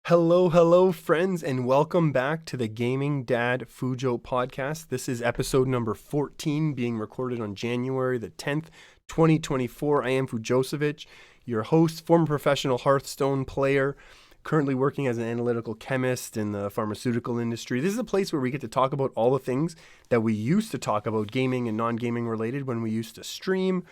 Hello, friends, and welcome back to the Gaming Dad Fujo podcast. This is episode number 14, being recorded on January the 10th, 2024. I am Fujosevich, your host, former professional Hearthstone player, currently working as an analytical chemist in the pharmaceutical industry. This is a place where we get to talk about all the things that we used to talk about, gaming and non-gaming related, when we used to stream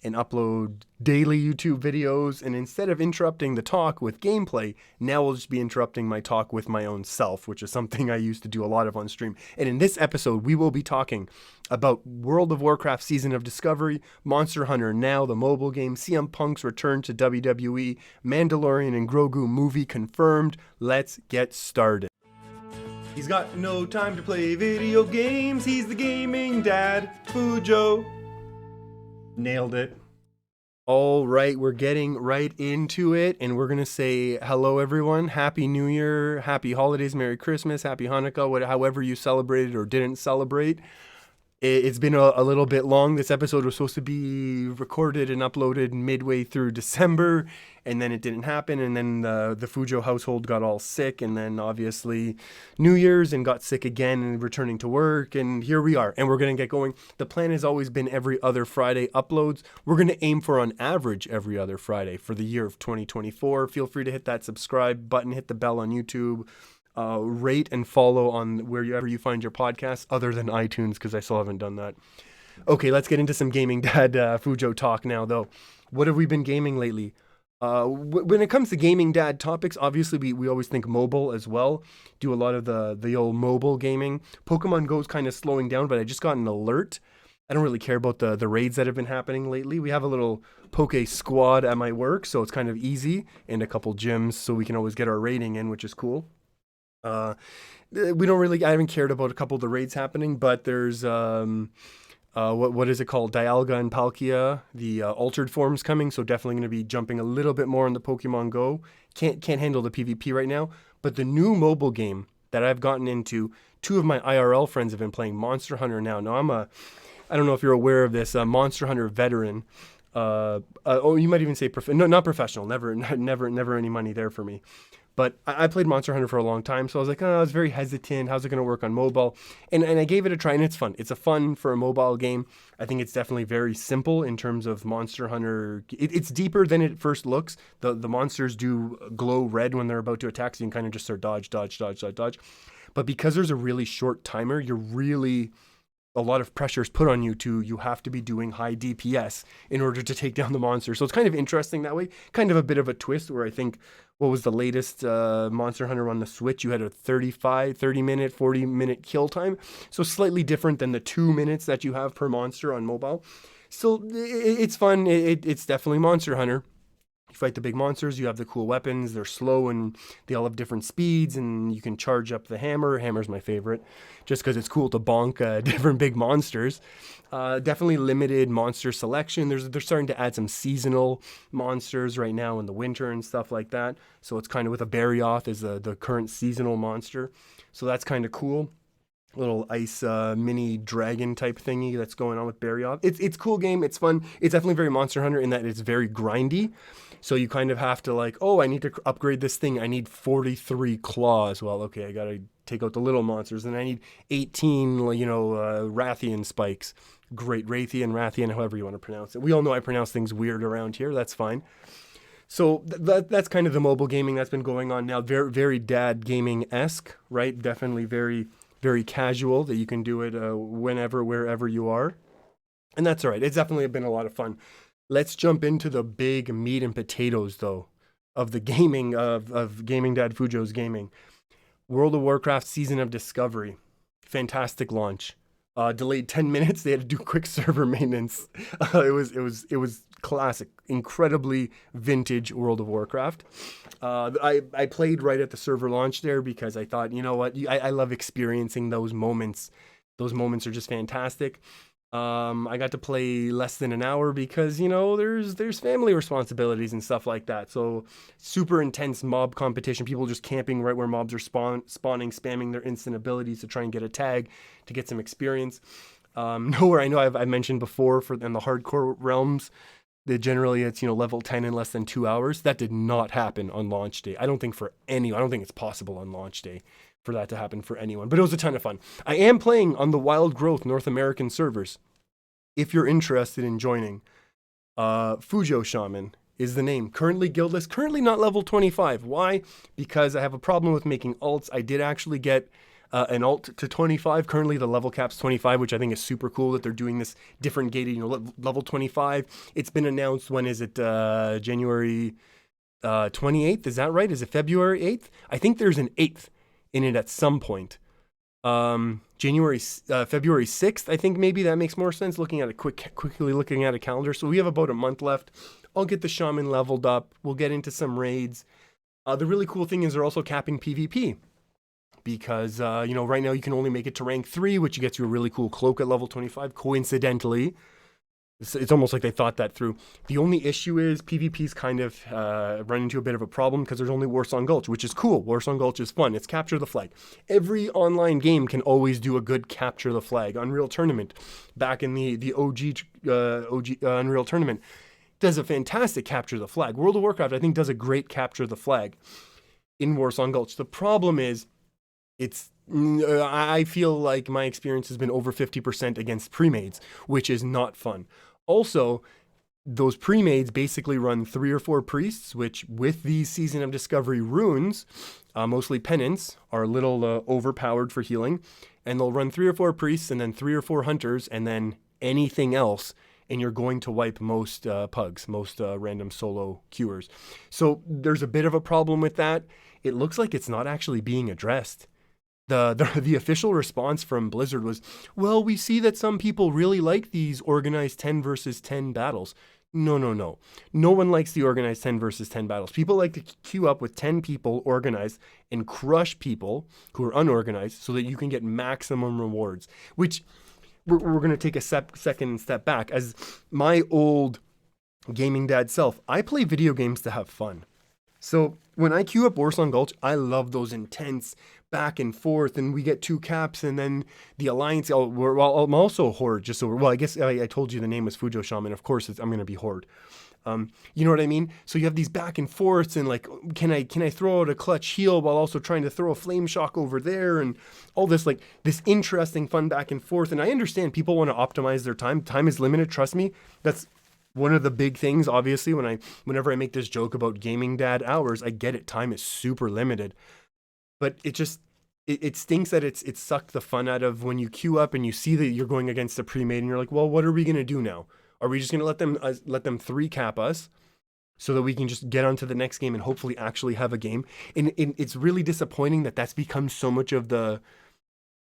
and upload daily YouTube videos. And instead of interrupting the talk with gameplay, now we'll just be interrupting my talk with my own self, which is something I used to do a lot of on stream. And in this episode, we will be talking about World of Warcraft Season of Discovery, Monster Hunter Now, the mobile game, CM Punk's return to WWE, Mandalorian and Grogu movie confirmed. Let's get started. He's got no time to play video games. He's the gaming dad, Fujo. Nailed it. All right, we're getting right into it, and we're going to say hello, everyone. Happy New Year, happy holidays, Merry Christmas, happy Hanukkah, however you celebrated or didn't celebrate. It's been a little bit long. This episode was supposed to be recorded and uploaded midway through December, and then it didn't happen, and then the Fujo household got all sick, and then obviously New Year's and got sick again and returning to work, and here we are, and we're going to get going. The plan has always been every other Friday uploads. We're going to aim for on average every other Friday for the year of 2024. Feel free to hit that subscribe button, hit the bell on YouTube. Rate and follow on wherever you find your podcasts, other than iTunes, because I still haven't done that. Okay, let's get into some Gaming Dad Fujo talk now, though. What have we been gaming lately? When it comes to Gaming Dad topics, obviously we always think mobile as well. Do a lot of the old mobile gaming. Pokemon Go is kind of slowing down, but I just got an alert. I don't really care about the raids that have been happening lately. We have a little Poke squad at my work, so it's kind of easy, and a couple gyms, so we can always get our raiding in, which is cool. We don't really, I haven't cared about a couple of the raids happening, but there's, what is it called? Dialga and Palkia, the altered forms coming. So definitely going to be jumping a little bit more on the Pokemon Go. Can't handle the PvP right now, but the new mobile game that I've gotten into, two of my IRL friends have been playing Monster Hunter Now. Now I don't know if you're aware of this, Monster Hunter veteran. You might even say, no, not professional, never any money there for me. But I played Monster Hunter for a long time, so I was like, I was very hesitant. How's it going to work on mobile? And I gave it a try, and it's fun. It's a fun for a mobile game. I think it's definitely very simple in terms of Monster Hunter. It's deeper than it first looks. The monsters do glow red when they're about to attack, so you can kind of just sort of dodge. But because there's a really short timer, a lot of pressure is put on you you have to be doing high DPS in order to take down the monster. So it's kind of interesting that way. Kind of a bit of a twist where I think, what was the latest Monster Hunter on the Switch? You had a 30-minute, 40-minute kill time. So slightly different than the 2 minutes that you have per monster on mobile. Still, it's fun. It's definitely Monster Hunter. You fight the big monsters, you have the cool weapons, they're slow and they all have different speeds, and you can charge up the hammer. Hammer's my favorite, just because it's cool to bonk different big monsters. Definitely limited monster selection. They're starting to add some seasonal monsters right now in the winter and stuff like that. So it's kind of with a Barioth is the current seasonal monster. So that's kind of cool. Little ice mini dragon type thingy that's going on with Barioth. It's cool game. It's fun. It's definitely very Monster Hunter in that it's very grindy. So you kind of have to I need to upgrade this thing. I need 43 claws. Well, okay, I got to take out the little monsters. And I need 18, Rathian spikes. Great, Rathian, however you want to pronounce it. We all know I pronounce things weird around here. That's fine. So that's kind of the mobile gaming that's been going on now. Very, very dad gaming-esque, right? Definitely very, very casual that you can do it whenever, wherever you are. And that's all right. It's definitely been a lot of fun. Let's jump into the big meat and potatoes, though, of the gaming, of Gaming Dad Fujo's gaming. World of Warcraft Season of Discovery. Fantastic launch. Delayed 10 minutes. They had to do quick server maintenance. It was classic, incredibly vintage World of Warcraft. I played right at the server launch there because I thought, you know what, I love experiencing those moments. Those moments are just fantastic. I got to play less than an hour because, there's family responsibilities and stuff like that. So super intense mob competition, people just camping right where mobs are spawning, spamming their instant abilities to try and get a tag to get some experience. Nowhere, I know I've mentioned before in the hardcore realms, Generally it's, level 10 in less than 2 hours. That did not happen on launch day. I don't think it's possible on launch day for that to happen for anyone, but it was a ton of fun. I am playing on the Wild Growth North American servers. If you're interested in joining, Fujo Shaman is the name. Currently guildless, currently not level 25. Why? Because I have a problem with making alts. I did actually get an alt to 25. Currently the level cap's 25, which I think is super cool that they're doing this different gated, level 25. It's been announced. When is it? January 28th. Is that right? Is it February 8th? I think there's an 8th in it at some point. February 6th, I think maybe that makes more sense looking at it quickly looking at a calendar. So we have about a month left. I'll get the shaman leveled up. We'll get into some raids. The really cool thing is they're also capping PvP because, right now you can only make it to rank 3, which gets you a really cool cloak at level 25. Coincidentally, it's almost like they thought that through. The only issue is PvP's kind of run into a bit of a problem because there's only Warsong Gulch, which is cool. Warsong Gulch is fun. It's capture the flag. Every online game can always do a good capture the flag. Unreal Tournament, back in the OG Unreal Tournament, does a fantastic capture the flag. World of Warcraft, I think, does a great capture the flag in Warsong Gulch. The problem is, I feel like my experience has been over 50% against pre-mades, which is not fun. Also, those pre-mades basically run 3 or 4 priests, which with these Season of Discovery runes, mostly penance, are a little overpowered for healing. And they'll run 3 or 4 priests and then 3 or 4 hunters and then anything else. And you're going to wipe most pugs, most random solo queuers. So there's a bit of a problem with that. It looks like it's not actually being addressed. The official response from Blizzard was, well, we see that some people really like these organized 10 versus 10 battles. No. No one likes the organized 10 versus 10 battles. People like to queue up with 10 people organized and crush people who are unorganized so that you can get maximum rewards, which we're going to take a second step back. As my old gaming dad self, I play video games to have fun. So when I queue up Warsong Gulch, I love those intense back and forth, and we get 2 caps, and then the alliance. I'm also Horde. I guess I told you the name was Fujo Shaman. Of course, I'm going to be Horde. You know what I mean? So you have these back and forths, and like, can I throw out a clutch heal while also trying to throw a flame shock over there, and all this this interesting fun back and forth. And I understand people want to optimize their time. Time is limited. Trust me. That's one of the big things. Obviously, whenever I make this joke about gaming dad hours, I get it. Time is super limited. But it stinks that it's sucked the fun out of when you queue up and you see that you're going against a pre-made and you're like, well, what are we going to do now? Are we just going to let them 3 cap us so that we can just get on to the next game and hopefully actually have a game? And it's really disappointing that that's become so much of the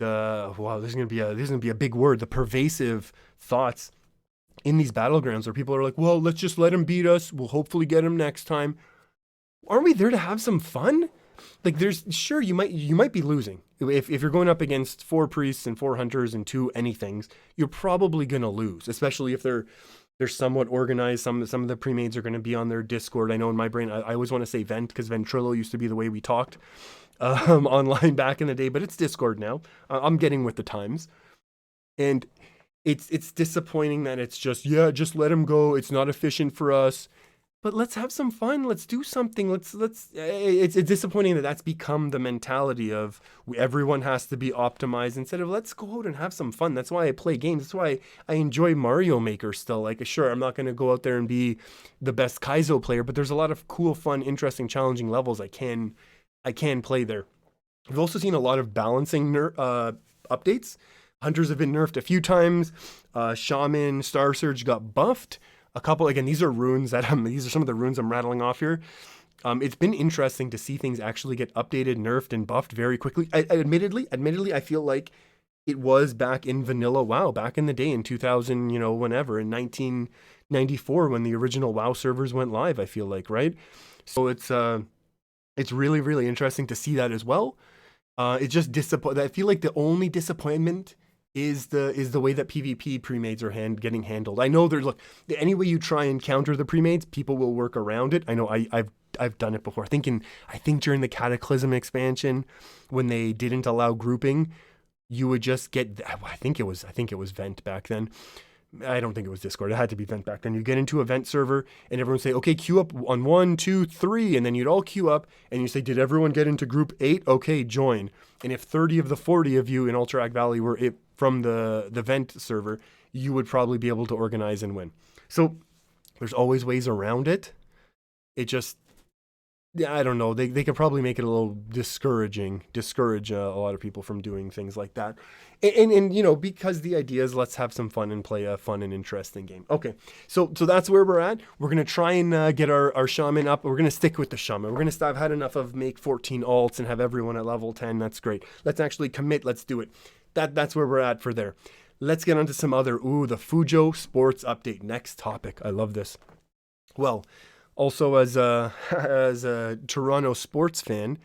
wow, this is going to be a big word, the pervasive thoughts in these battlegrounds where people are like, well, let's just let him beat us. We'll hopefully get him next time. Aren't we there to have some fun? Like, you might be losing. If you're going up against 4 priests and 4 hunters and 2 anythings, you're probably going to lose, especially if they're somewhat organized. Some of the pre-mades are going to be on their Discord. I know in my brain, I always want to say Vent because Ventrilo used to be the way we talked online back in the day, but it's Discord now. I'm getting with the times. And it's disappointing that it's just let him go. It's not efficient for us. But let's have some fun. Let's do something. It's disappointing that that's become the mentality of everyone has to be optimized instead of let's go out and have some fun. That's why I play games. That's why I enjoy Mario Maker still. Like, sure, I'm not going to go out there and be the best Kaizo player, but there's a lot of cool, fun, interesting, challenging levels I can play there. We've also seen a lot of balancing updates. Hunters have been nerfed a few times. Shaman, Star Surge got buffed. A couple, again, these are runes these are some of the runes I'm rattling off here. It's been interesting to see things actually get updated, nerfed, and buffed very quickly. Admittedly, I feel like it was back in vanilla WoW, back in the day in 2000, whenever, in 1994 when the original WoW servers went live, I feel like, right? So it's really, really interesting to see that as well. It's just I feel like the only disappointment is the way that PvP pre-mades are getting handled. I know any way you try and counter the pre-mades, people will work around it. I know I've done it before. I think during the Cataclysm expansion, when they didn't allow grouping, you would just get, I think it was Vent back then. I don't think it was Discord. It had to be Vent back then. You get into a Vent server and everyone say, okay, queue up on 1, 2, 3. And then you'd all queue up and you say, did everyone get into group 8? Okay, join. And if 30 of the 40 of you in Alterac Valley were from the Vent server, you would probably be able to organize and win. So there's always ways around it. It just, yeah, I don't know. They could probably make it a little discourage a lot of people from doing things like that. And you know, because the idea is let's have some fun and play a fun and interesting game. Okay, so that's where we're at. We're going to try and get our shaman up. We're going to stick with the shaman. We're going to stop. I've had enough of make 14 alts and have everyone at level 10. That's great. Let's actually commit. Let's do it. That's where we're at for there. Let's get on to some other, the Fujo sports update. Next topic. I love this. Well, also as a Toronto sports fan,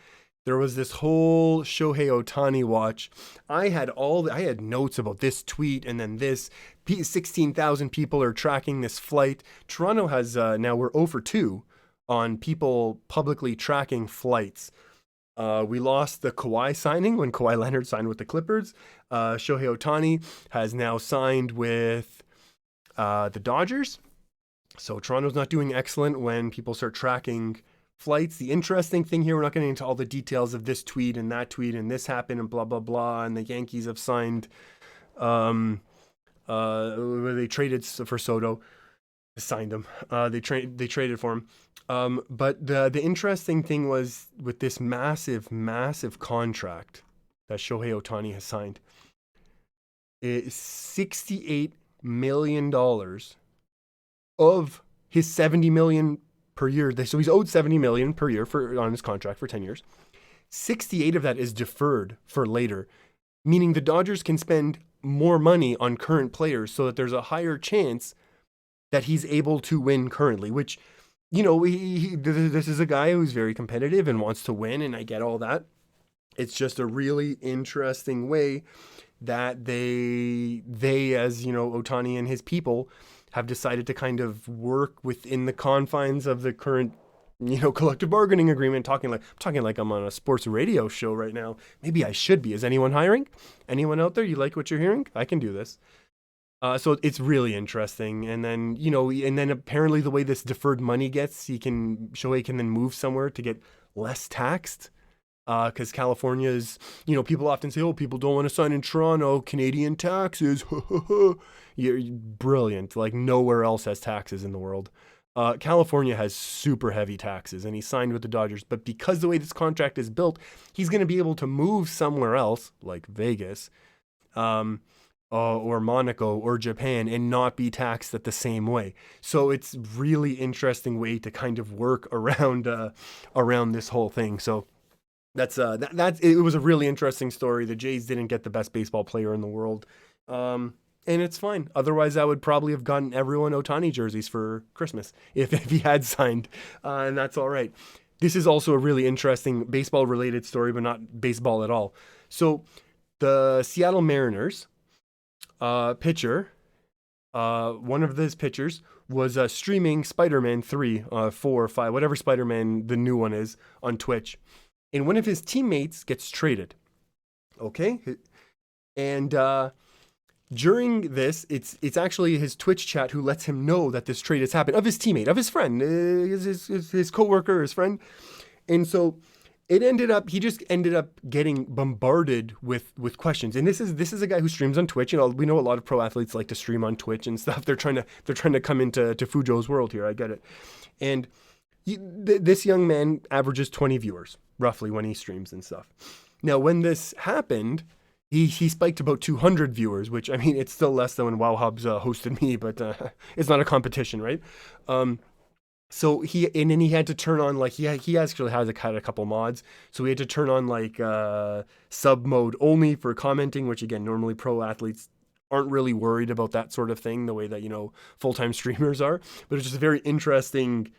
there was this whole Shohei Ohtani watch. I had notes about this tweet and then this. 16,000 people are tracking this flight. Toronto has, now we're 0 for 2 on people publicly tracking flights. We lost the Kawhi signing when Kawhi Leonard signed with the Clippers. Shohei Ohtani has now signed with the Dodgers. So Toronto's not doing excellent when people start tracking flights. The interesting thing here, we're not getting into all the details of this tweet and that tweet and this happened and blah, blah, blah. And the Yankees have signed, where they traded for Soto. Signed him. They traded for him. But the interesting thing was with this massive, massive contract that Shohei Ohtani has signed, it's $68 million of his $70 million per year. So he's owed $70 million per year on his contract for 10 years. 68 of that is deferred for later, meaning the Dodgers can spend more money on current players so that there's a higher chance that he's able to win currently, which, you know, this is a guy who's very competitive and wants to win, and I get all that. It's just a really interesting way that they as, you know, Ohtani and his people have decided to kind of work within the confines of the current, you know, collective bargaining agreement. I'm talking like I'm on a sports radio show right now. Maybe I should be. Is anyone hiring? Anyone out there? You like what you're hearing? I can do this. So it's really interesting. And then, you know, and then apparently the way this deferred money gets, Shohei can then move somewhere to get less taxed. Because California is, you know, people often say, oh, people don't want to sign in Toronto, Canadian taxes. You're brilliant. Like nowhere else has taxes in the world. California has super heavy taxes, and he signed with the Dodgers. But because the way this contract is built, he's going to be able to move somewhere else, like Vegas, or Monaco or Japan, and not be taxed at the same way. So it's really interesting way to kind of work around this whole thing. So that's it was a really interesting story. The Jays didn't get the best baseball player in the world. And it's fine. Otherwise, I would probably have gotten everyone Ohtani jerseys for Christmas if he had signed, and that's all right. This is also a really interesting baseball-related story, but not baseball at all. So the Seattle Mariners pitcher, one of those pitchers was streaming Spider-Man 3, 4, 5, whatever Spider-Man the new one is, on Twitch. And one of his teammates gets traded. Okay? And during this, it's actually his Twitch chat who lets him know that this trade has happened, of his teammate, of his friend, his coworker, his friend. And so he just ended up getting bombarded with questions. And this is a guy who streams on Twitch. You know, we know a lot of pro athletes like to stream on Twitch and stuff. They're trying to come into Fujo's world here. I get it. And this young man averages 20 viewers roughly when he streams and stuff. Now, when this happened, he spiked about 200 viewers, which, I mean, it's still less than when Wow Hubs hosted me, but it's not a competition, right? So he had to turn on, like, he actually had a couple mods. So he had to turn on like sub mode only for commenting, which again, normally pro athletes aren't really worried about that sort of thing the way that, you know, full-time streamers are. But it's just a very interesting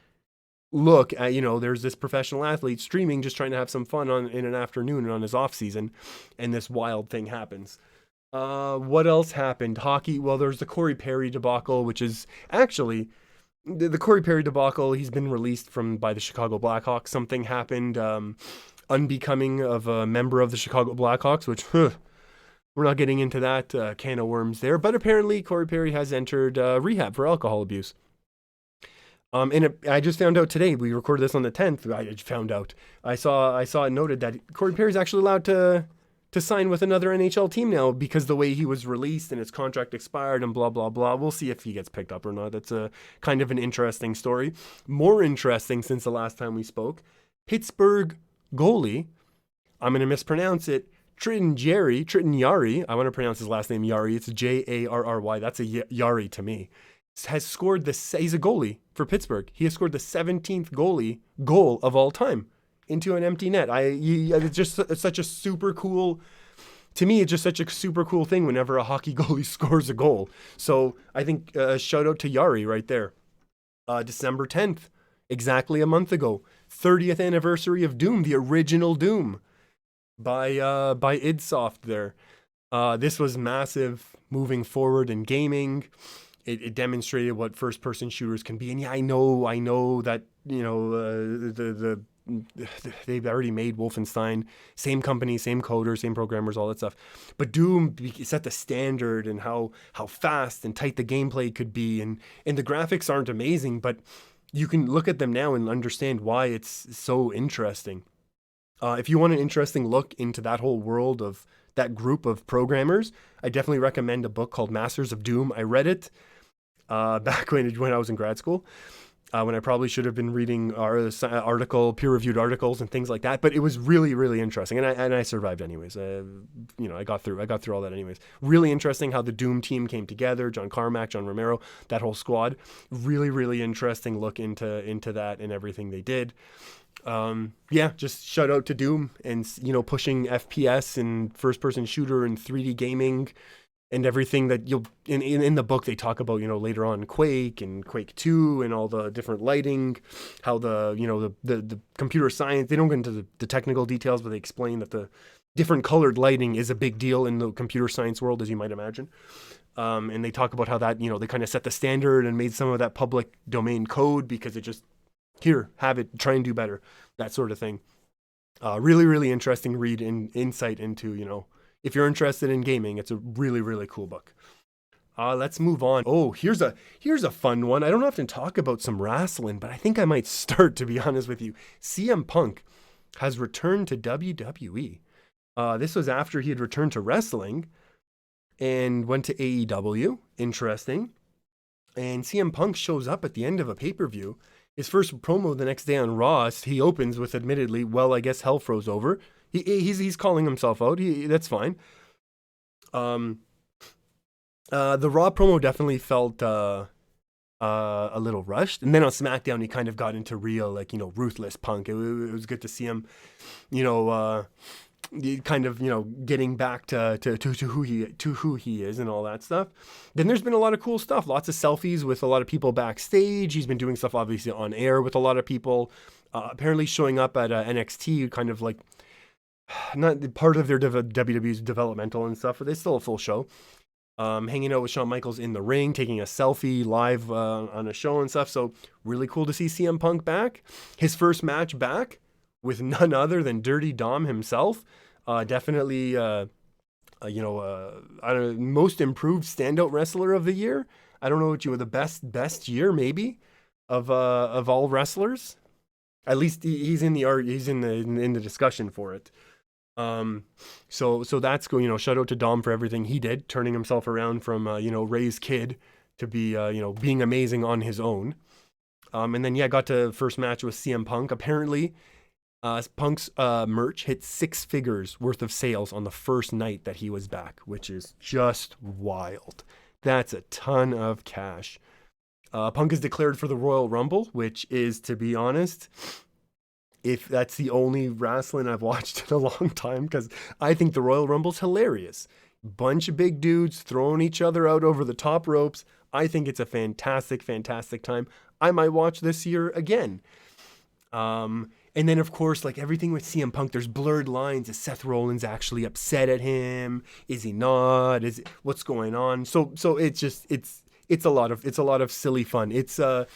look at, you know, there's this professional athlete streaming, just trying to have some fun in an afternoon and on his off season, and this wild thing happens. What else happened? Hockey. Well, there's the Corey Perry debacle, which is actually the Corey Perry debacle. He's been released by the Chicago Blackhawks. Something happened unbecoming of a member of the Chicago Blackhawks, which we're not getting into that can of worms there. But apparently, Corey Perry has entered rehab for alcohol abuse. I just found out today. We recorded this on the 10th. I just found out. I saw it noted that Corey Perry's actually allowed to sign with another NHL team now because the way he was released and his contract expired and blah blah blah. We'll see if he gets picked up or not. That's a kind of an interesting story. More interesting since the last time we spoke. Pittsburgh goalie, I'm going to mispronounce it, Tritton Jarry. I want to pronounce his last name Jarry. It's Jarry. That's a Jarry to me. Has scored he's a goalie for Pittsburgh. He has scored the 17th goal of all time into an empty net. It's just such a super cool, to me, it's just such a super cool thing whenever a hockey goalie scores a goal. So I think shout out to Jarry right there. December 10th, exactly a month ago, 30th anniversary of Doom, the original Doom by idsoft there. This was massive moving forward in gaming. It demonstrated what first-person shooters can be, and yeah, I know that they've already made Wolfenstein, same company, same coders, same programmers, all that stuff. But Doom set the standard and how fast and tight the gameplay could be, and the graphics aren't amazing, but you can look at them now and understand why it's so interesting. If you want an interesting look into that whole world of that group of programmers, I definitely recommend a book called Masters of Doom. I read it back when I was in grad school, when I probably should have been reading peer-reviewed articles and things like that. But it was really, really interesting, and I survived anyways. I got through all that anyways. Really interesting how the Doom team came together. John Carmack, John Romero, that whole squad. Really, really interesting look into that and everything they did. Just shout out to Doom and pushing FPS and first-person shooter and 3D gaming. And everything that you'll in the book they talk about, later on Quake and Quake 2 and all the different lighting, how the computer science, they don't get into the technical details, but they explain that the different colored lighting is a big deal in the computer science world, as you might imagine. And they talk about how that, they kind of set the standard and made some of that public domain code because it just, here, have it, try and do better, that sort of thing. Really, really interesting read and insight into, if you're interested in gaming, it's a really, really cool book. Let's move on. Oh, here's a fun one. I don't often talk about some wrestling, but I think I might start, to be honest with you. CM Punk has returned to WWE. This was after he had returned to wrestling and went to AEW. Interesting. And CM Punk shows up at the end of a pay-per-view. His first promo the next day on Raw, he opens with admittedly, well, I guess hell froze over. He's calling himself out. That's fine. The Raw promo definitely felt a little rushed, and then on SmackDown he kind of got into real ruthless Punk. It was good to see him, kind of getting back to who he is and all that stuff. Then there's been a lot of cool stuff, lots of selfies with a lot of people backstage. He's been doing stuff obviously on air with a lot of people. Apparently showing up at NXT, kind of like. Not part of their WWE's developmental and stuff, but it's still a full show. Hanging out with Shawn Michaels in the ring, taking a selfie live on a show and stuff. So really cool to see CM Punk back. His first match back with none other than Dirty Dom himself. Definitely, most improved standout wrestler of the year. I don't know what the best year maybe of all wrestlers. At least he's in the discussion for it. So that's cool. Shout out to Dom for everything he did, turning himself around from Ray's kid to be being amazing on his own. And then got to first match with CM Punk. Apparently, Punk's merch hit 6 figures worth of sales on the first night that he was back, which is just wild. That's a ton of cash. Punk is declared for the Royal Rumble, which is, to be honest, if that's the only wrestling I've watched in a long time, because I think the Royal Rumble's hilarious. Bunch of big dudes throwing each other out over the top ropes. I think it's a fantastic, fantastic time. I might watch this year again. And then, of course, like everything with CM Punk, there's blurred lines. Is Seth Rollins actually upset at him? Is he not? What's going on? So it's a lot of silly fun. I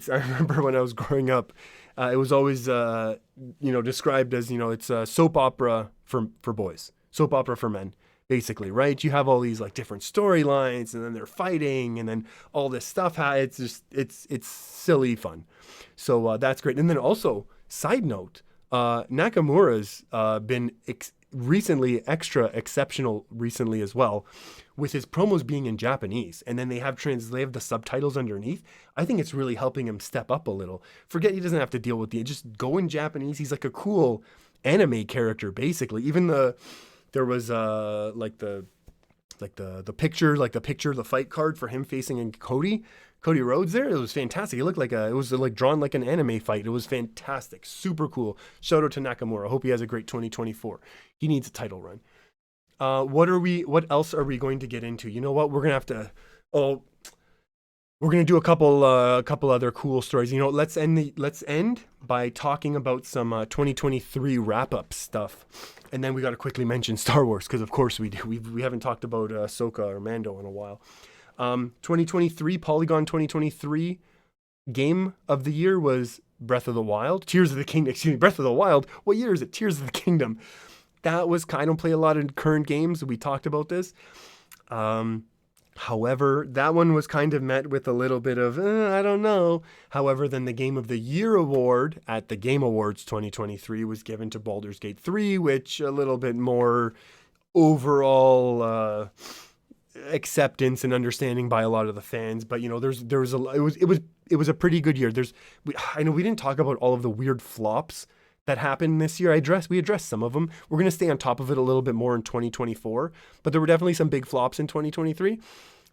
remember when I was growing up, it was always described as it's a soap opera for boys, soap opera for men, basically, right? You have all these like different storylines, and then they're fighting, and then all this stuff. It's just it's silly fun. So that's great. And then also, side note, Nakamura's been recently extra exceptional recently as well, with his promos being in Japanese, and then they have the subtitles underneath. I think it's really helping him step up a little. Forget he doesn't have to deal with just go in Japanese. He's like a cool anime character basically. Even there was the picture, the fight card for him facing in Cody Rhodes there. It was fantastic. It looked like it was like drawn like an anime fight. It was fantastic. Super cool. Shout out to Nakamura. Hope he has a great 2024. He needs a title run. What else are we going to get into? You know what? We're going to do a couple other cool stories. You know, let's end by talking about some 2023 wrap-up stuff. And then we got to quickly mention Star Wars, because of course we do. We haven't talked about Ahsoka or Mando in a while. 2023, Polygon 2023 game of the year was Breath of the Wild. Tears of the Kingdom, excuse me, Breath of the Wild. What year is it? Tears of the Kingdom. That was, I don't play a lot of current games. We talked about this. However, that one was kind of met with a little bit of, I don't know. However, then the Game of the Year award at the Game Awards 2023 was given to Baldur's Gate 3, which a little bit more overall acceptance and understanding by a lot of the fans. But, you know, it was a pretty good year. I know we didn't talk about all of the weird flops that happened this year. We addressed some of them. We're going to stay on top of it a little bit more in 2024, but there were definitely some big flops in 2023,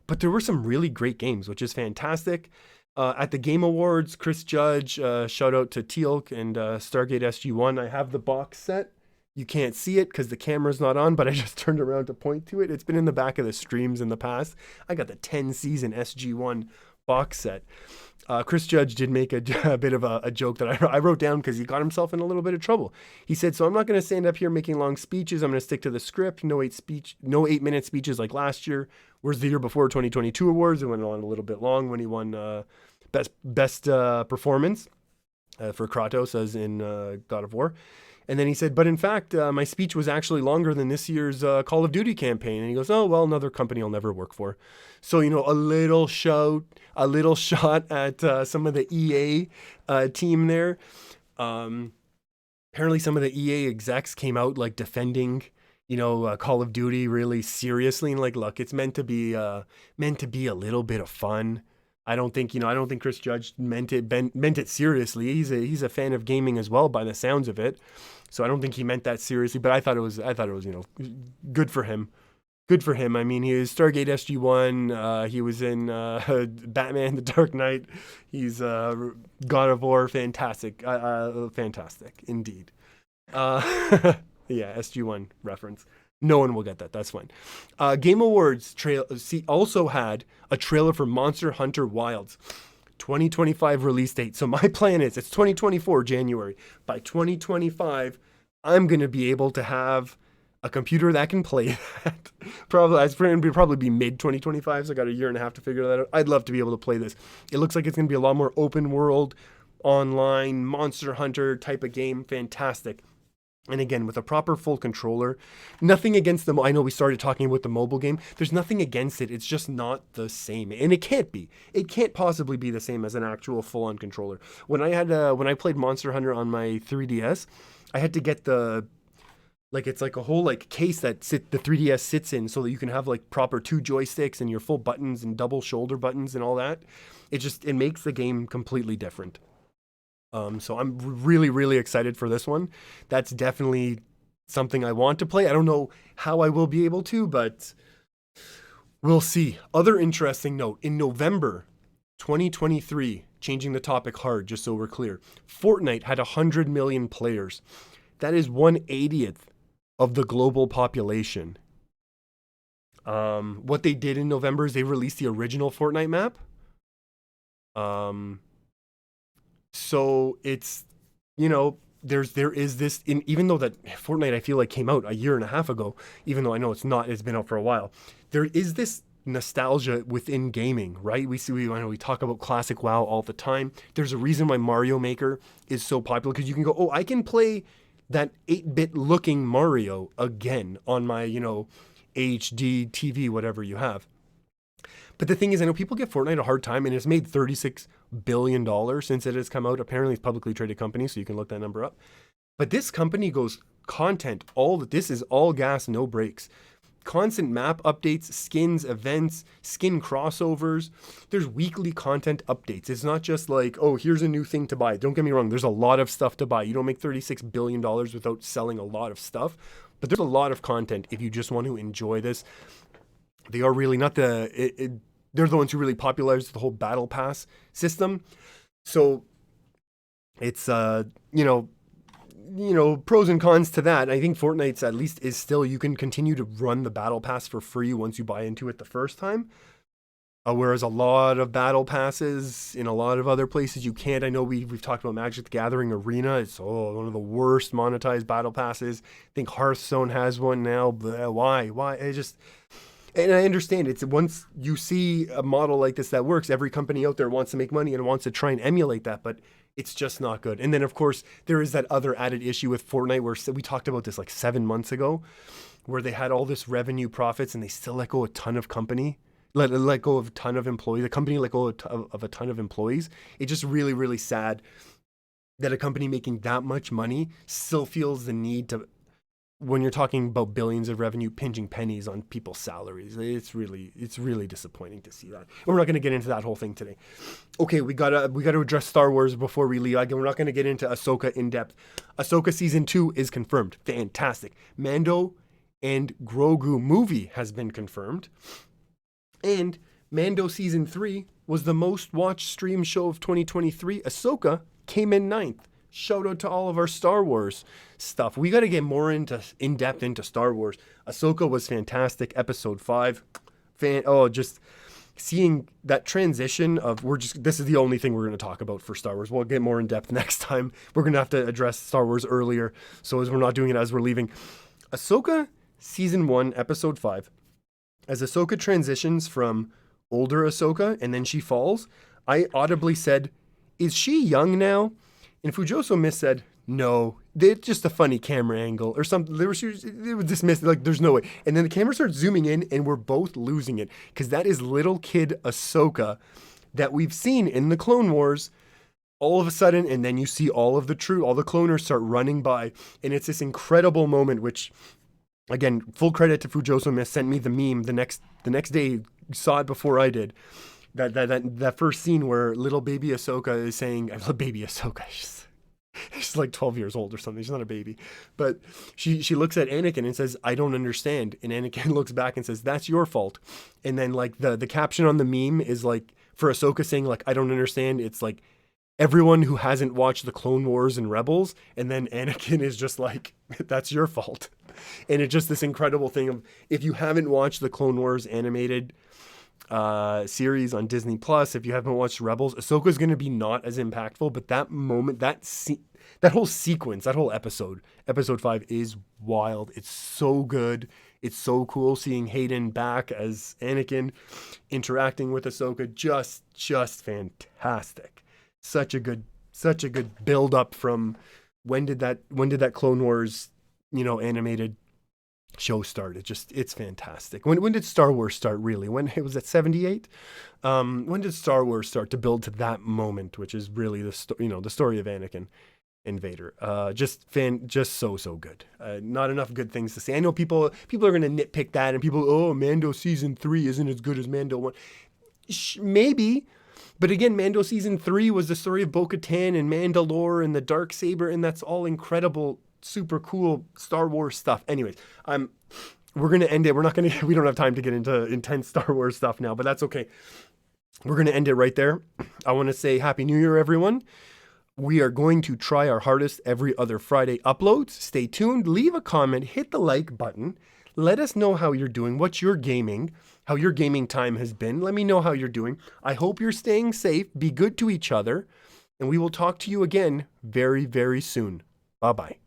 but there were some really great games, which is fantastic. At the Game Awards, Chris Judge, shout out to Teal'c and Stargate SG-1. I have the box set. You can't see it because the camera's not on, but I just turned around to point to it. It's been in the back of the streams in the past. I got the 10-season SG-1 box set. Chris Judge did make a bit of a joke that I wrote down because he got himself in a little bit of trouble. He said, so I'm not going to stand up here making long speeches. I'm going to stick to the script. No 8-minute speeches like last year. Whereas the year before, 2022 awards, it went on a little bit long when he won best performance for Kratos as in God of War. And then he said, but in fact, my speech was actually longer than this year's Call of Duty campaign. And he goes, oh, well, another company I'll never work for. So, you know, a little shot at some of the EA team there. Apparently some of the EA execs came out like defending, you know, Call of Duty really seriously. And like, look, it's meant to be a little bit of fun. I don't think Chris Judge meant it seriously. He's a fan of gaming as well, by the sounds of it. So I don't think he meant that seriously. But I thought it was you know, good for him. Good for him. I mean, he was Stargate SG-1. He was in Batman: The Dark Knight. He's God of War. Fantastic. Fantastic indeed. Yeah, SG-1 reference. No one will get that. That's fine. Game Awards also had a trailer for Monster Hunter Wilds 2025 release date. So my plan is it's 2024 January. By 2025, I'm going to be able to have a computer that can play that. Probably be mid 2025. So I got a year and a half to figure that out. I'd love to be able to play this. It looks like it's going to be a lot more open world, online, Monster Hunter type of game. Fantastic. And again, with a proper full controller, nothing against them. I know we started talking about the mobile game. There's nothing against it. It's just not the same. And it can't be. It can't possibly be the same as an actual full-on controller. When I played Monster Hunter on my 3DS, I had to get it's like a whole like case that the 3DS sits in so that you can have like proper 2 joysticks and your full buttons and double shoulder buttons and all that. It makes the game completely different. So I'm really, really excited for this one. That's definitely something I want to play. I don't know how I will be able to, but we'll see. Other interesting note, in November 2023, changing the topic hard, just so we're clear, Fortnite had 100 million players. That is 1/80th of the global population. What they did in November is they released the original Fortnite map. So it's, you know, there is this, even though that Fortnite I feel like came out a year and a half ago, even though I know it's not, it's been out for a while, there is this nostalgia within gaming, right? We talk about classic WoW all the time. There's a reason why Mario Maker is so popular, because you can go, oh, I can play that 8-bit looking Mario again on my, you know, HD TV, whatever you have. But the thing is, I know people give Fortnite a hard time, and it's made $36 billion since it has come out. Apparently, it's a publicly traded company, so you can look that number up. But this company goes content, this is all gas, no brakes. Constant map updates, skins, events, skin crossovers. There's weekly content updates. It's not just like, oh, here's a new thing to buy. Don't get me wrong, there's a lot of stuff to buy. You don't make $36 billion without selling a lot of stuff. But there's a lot of content if you just want to enjoy this. They are really not they're the ones who really popularized the whole battle pass system. So it's pros and cons to that. I think Fortnite's at least is still, you can continue to run the battle pass for free once you buy into it the first time. Whereas a lot of battle passes in a lot of other places you can't. I know we've talked about Magic the Gathering Arena. It's one of the worst monetized battle passes. I think Hearthstone has one now. But why? And I understand it's once you see a model like this that works, every company out there wants to make money and wants to try and emulate that, but it's just not good. And then of course there is that other added issue with Fortnite where we talked about this like 7 months ago, where they had all this revenue profits and they still let go a ton of let go of a ton of employees. The company let go of a ton of employees. It's just really, really sad that a company making that much money still feels the need to, when you're talking about billions of revenue, pinching pennies on people's salaries. It's really disappointing to see that. And we're not going to get into that whole thing today. Okay, we gotta address Star Wars before we leave. Again, we're not going to get into Ahsoka in depth. Ahsoka season 2 is confirmed. Fantastic. Mando and Grogu movie has been confirmed. And Mando season 3 was the most watched stream show of 2023. Ahsoka came in 9th. Shout out to all of our Star Wars stuff. We got to get more in depth into Star Wars. Ahsoka was fantastic. Episode 5. Just seeing that transition of this is the only thing we're going to talk about for Star Wars. We'll get more in depth next time. We're going to have to address Star Wars earlier. So as we're not doing it as we're leaving. Ahsoka season 1, episode 5. As Ahsoka transitions from older Ahsoka and then she falls, I audibly said, is she young now? And Fujoso Miss said, no, it's just a funny camera angle or something. It was dismissed, like there's no way. And then the camera starts zooming in and we're both losing it because that is little kid Ahsoka that we've seen in the Clone Wars all of a sudden. And then you see all the cloners start running by. And it's this incredible moment, which, again, full credit to Fujoso Miss, sent me the meme the next day, saw it before I did. That first scene where little baby Ahsoka is saying, baby Ahsoka, she's like 12 years old or something. She's not a baby. But she looks at Anakin and says, I don't understand. And Anakin looks back and says, that's your fault. And then like the caption on the meme is like, for Ahsoka saying like, I don't understand. It's like, everyone who hasn't watched the Clone Wars and Rebels. And then Anakin is just like, that's your fault. And it's just this incredible thing of, if you haven't watched the Clone Wars animated series on Disney Plus, if you haven't watched Rebels, Ahsoka is going to be not as impactful, but that moment, that whole sequence, that whole episode 5 is wild. It's so good. It's so cool seeing Hayden back as Anakin interacting with Ahsoka. Just fantastic. Such a good build up from when did that Clone Wars, animated show start? It's fantastic. When did Star Wars start really? When it was at 78? When did Star Wars start to build to that moment, which is really the story of Anakin and Vader? Just so good. Not enough good things to say. I know people are going to nitpick that, and Mando season 3 isn't as good as Mando 1. Maybe. But again, Mando season 3 was the story of Bo-Katan and Mandalore and the Darksaber, and that's all incredible, super cool Star Wars stuff. Anyways, we're going to end it. We don't have time to get into intense Star Wars stuff now, but that's okay. We're going to end it right there. I want to say Happy New Year, everyone. We are going to try our hardest every other Friday uploads. Stay tuned, leave a comment, hit the like button. Let us know how you're doing, how your gaming time has been. Let me know how you're doing. I hope you're staying safe. Be good to each other. And we will talk to you again very, very soon. Bye-bye.